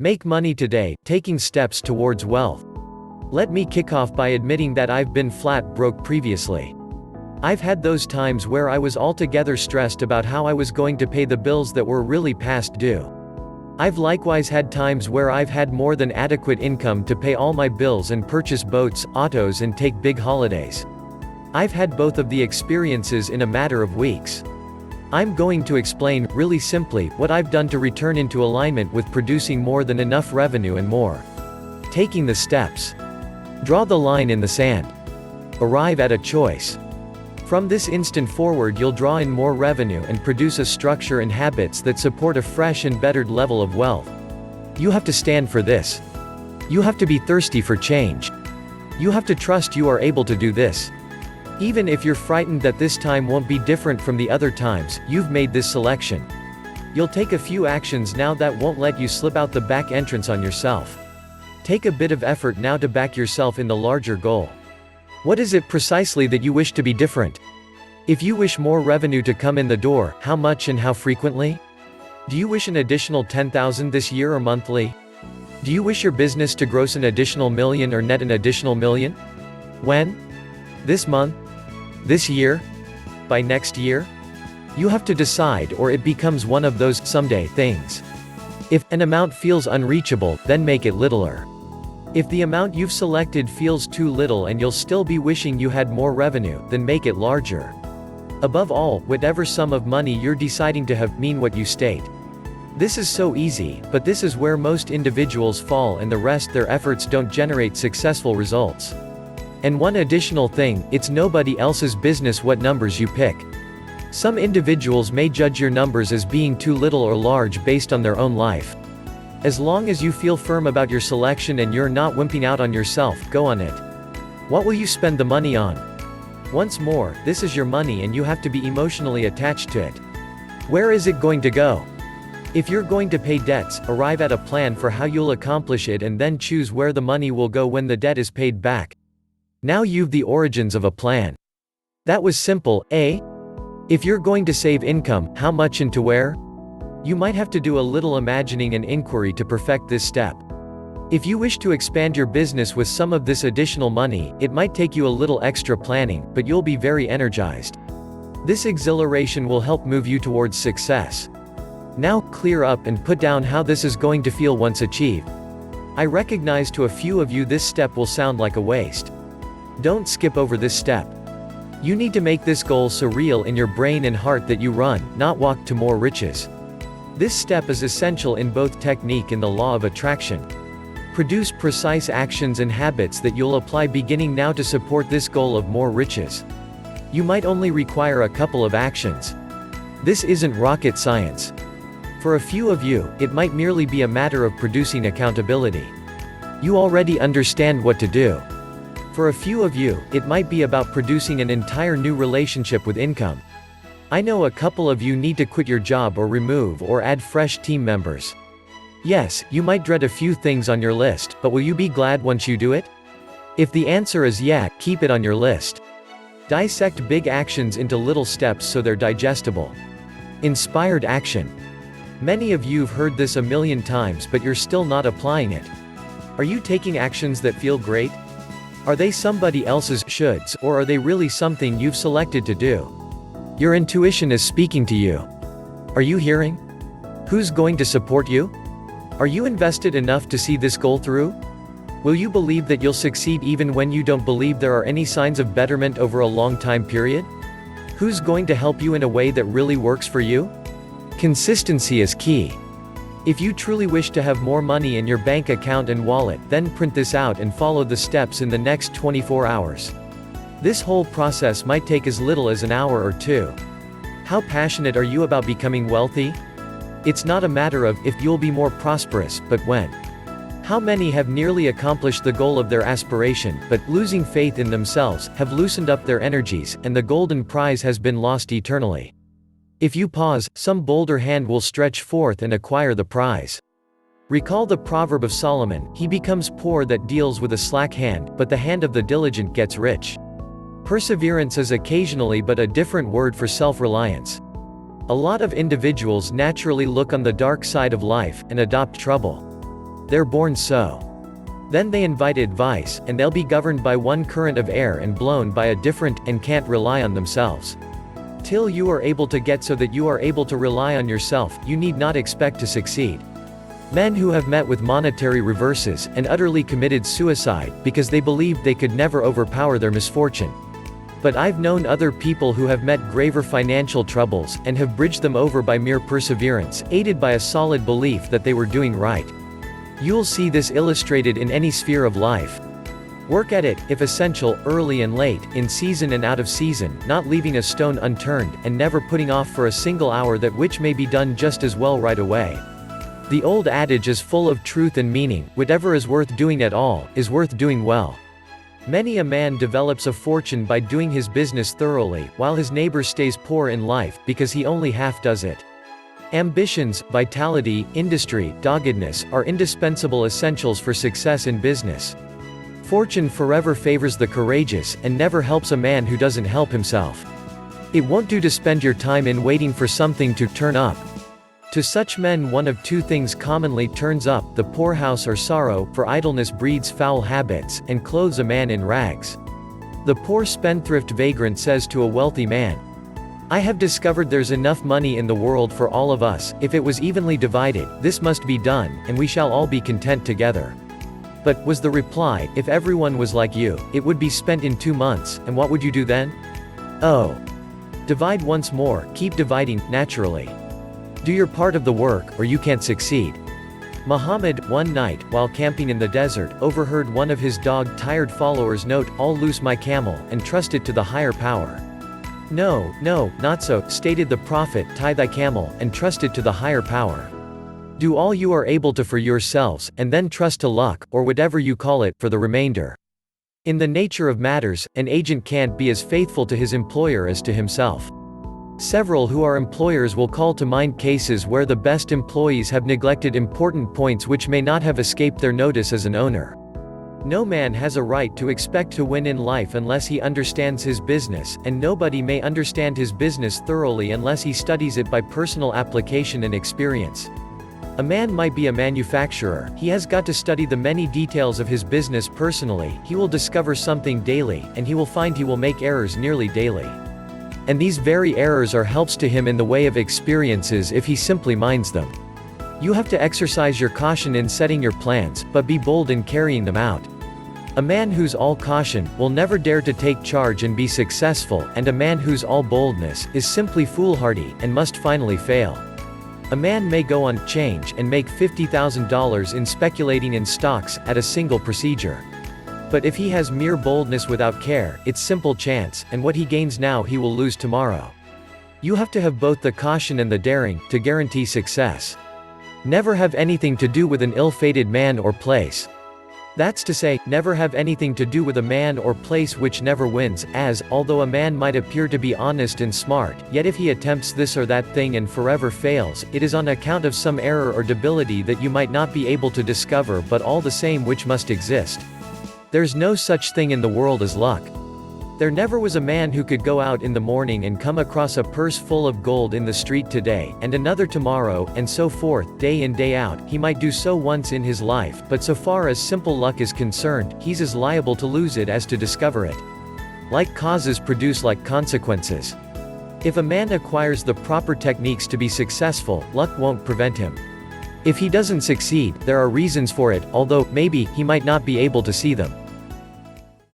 Make money today, taking steps towards wealth. Let me kick off by admitting that I've been flat broke previously. I've had those times where I was altogether stressed about how I was going to pay the bills that were really past due. I've likewise had times where I've had more than adequate income to pay all my bills and purchase boats, autos and take big holidays. I've had both of the experiences in a matter of weeks. I'm going to explain, really simply, what I've done to return into alignment with producing more than enough revenue and more. Taking the steps. Draw the line in the sand. Arrive at a choice. From this instant forward you'll draw in more revenue and produce a structure and habits that support a fresh and bettered level of wealth. You have to stand for this. You have to be thirsty for change. You have to trust you are able to do this. Even if you're frightened that this time won't be different from the other times, you've made this selection. You'll take a few actions now that won't let you slip out the back entrance on yourself. Take a bit of effort now to back yourself in the larger goal. What is it precisely that you wish to be different? If you wish more revenue to come in the door, how much and how frequently? Do you wish an additional 10,000 this year or monthly? Do you wish your business to gross an additional million or net an additional million? When? This month? This year? By next year? You have to decide, or it becomes one of those someday things. If an amount feels unreachable, then make it littler. If the amount you've selected feels too little and you'll still be wishing you had more revenue, then make it larger. Above all, whatever sum of money you're deciding to have, mean what you state. This is so easy, but this is where most individuals fall and the rest their efforts don't generate successful results. And one additional thing, it's nobody else's business what numbers you pick. Some individuals may judge your numbers as being too little or large based on their own life. As long as you feel firm about your selection and you're not wimping out on yourself, go on it. What will you spend the money on? Once more, this is your money and you have to be emotionally attached to it. Where is it going to go? If you're going to pay debts, arrive at a plan for how you'll accomplish it and then choose where the money will go when the debt is paid back. Now you've the origins of a plan. That was simple, eh? If you're going to save income, how much and to where? You might have to do a little imagining and inquiry to perfect this step. If you wish to expand your business with some of this additional money, it might take you a little extra planning, but you'll be very energized. This exhilaration will help move you towards success. Now, clear up and put down how this is going to feel once achieved. I recognize to a few of you this step will sound like a waste. Don't skip over this step. You need to make this goal so real in your brain and heart that you run, not walk to more riches. This step is essential in both technique and the law of attraction. Produce precise actions and habits that you'll apply beginning now to support this goal of more riches. You might only require a couple of actions. This isn't rocket science. For a few of you, it might merely be a matter of producing accountability. You already understand what to do. For a few of you, it might be about producing an entire new relationship with income. I know a couple of you need to quit your job or remove or add fresh team members. Yes, you might dread a few things on your list, but will you be glad once you do it? If the answer is yeah, keep it on your list. Dissect big actions into little steps so they're digestible. Inspired action. Many of you've heard this a million times but you're still not applying it. Are you taking actions that feel great? Are they somebody else's shoulds, or are they really something you've selected to do? Your intuition is speaking to you. Are you hearing? Who's going to support you? Are you invested enough to see this goal through? Will you believe that you'll succeed even when you don't believe there are any signs of betterment over a long time period? Who's going to help you in a way that really works for you? Consistency is key. If you truly wish to have more money in your bank account and wallet, then print this out and follow the steps in the next 24 hours. This whole process might take as little as an hour or two. How passionate are you about becoming wealthy? It's not a matter of if you'll be more prosperous, but when. How many have nearly accomplished the goal of their aspiration, but, losing faith in themselves, have loosened up their energies, and the golden prize has been lost eternally? If you pause, some bolder hand will stretch forth and acquire the prize. Recall the proverb of Solomon, "He becomes poor that deals with a slack hand, but the hand of the diligent gets rich." Perseverance is occasionally but a different word for self-reliance. A lot of individuals naturally look on the dark side of life, and adopt trouble. they're born so. Then they invite advice, and they'll be governed by one current of air and blown by a different, and can't rely on themselves. Till you are able to get so that you are able to rely on yourself, you need not expect to succeed. Men who have met with monetary reverses, and utterly committed suicide, because they believed they could never overpower their misfortune. But I've known other people who have met graver financial troubles, and have bridged them over by mere perseverance, aided by a solid belief that they were doing right. You'll see this illustrated in any sphere of life. Work at it, if essential, early and late, in season and out of season, not leaving a stone unturned, and never putting off for a single hour that which may be done just as well right away. The old adage is full of truth and meaning: whatever is worth doing at all, is worth doing well. Many a man develops a fortune by doing his business thoroughly, while his neighbor stays poor in life, because he only half does it. Ambitions, vitality, industry, doggedness, are indispensable essentials for success in business. Fortune forever favors the courageous, and never helps a man who doesn't help himself. It won't do to spend your time in waiting for something to turn up. To such men one of two things commonly turns up: the poorhouse or sorrow, for idleness breeds foul habits, and clothes a man in rags. The poor spendthrift vagrant says to a wealthy man, "I have discovered there's enough money in the world for all of us. If it was evenly divided, this must be done, and we shall all be content together." "But," was the reply, "if everyone was like you, it would be spent in 2 months, and what would you do then?" Oh. Divide once more, keep dividing, naturally. Do your part of the work, or you can't succeed. Muhammad, one night, while camping in the desert, overheard one of his dog-tired followers note, "I'll loose my camel, and trust it to the higher power." "No, no, not so," stated the Prophet, "tie thy camel, and trust it to the higher power. Do all you are able to for yourselves, and then trust to luck, or whatever you call it, for the remainder." In the nature of matters, an agent can't be as faithful to his employer as to himself. Several who are employers will call to mind cases where the best employees have neglected important points which may not have escaped their notice as an owner. No man has a right to expect to win in life unless he understands his business, and nobody may understand his business thoroughly unless he studies it by personal application and experience. A man might be a manufacturer, he has got to study the many details of his business personally. He will discover something daily, and he will find he will make errors nearly daily. And these very errors are helps to him in the way of experiences if he simply minds them. You have to exercise your caution in setting your plans, but be bold in carrying them out. A man who's all caution, will never dare to take charge and be successful, and a man who's all boldness, is simply foolhardy, and must finally fail. A man may go on change and make $50,000 in speculating in stocks, at a single procedure. But if he has mere boldness without care, it's simple chance, and what he gains now he will lose tomorrow. You have to have both the caution and the daring, to guarantee success. Never have anything to do with an ill-fated man or place. That's to say, never have anything to do with a man or place which never wins, as, although a man might appear to be honest and smart, yet if he attempts this or that thing and forever fails, it is on account of some error or debility that you might not be able to discover, but all the same which must exist. There's no such thing in the world as luck. There never was a man who could go out in the morning and come across a purse full of gold in the street today, and another tomorrow, and so forth, day in day out. He might do so once in his life, but so far as simple luck is concerned, he's as liable to lose it as to discover it. Like causes produce like consequences. If a man acquires the proper techniques to be successful, luck won't prevent him. If he doesn't succeed, there are reasons for it, although, maybe, he might not be able to see them.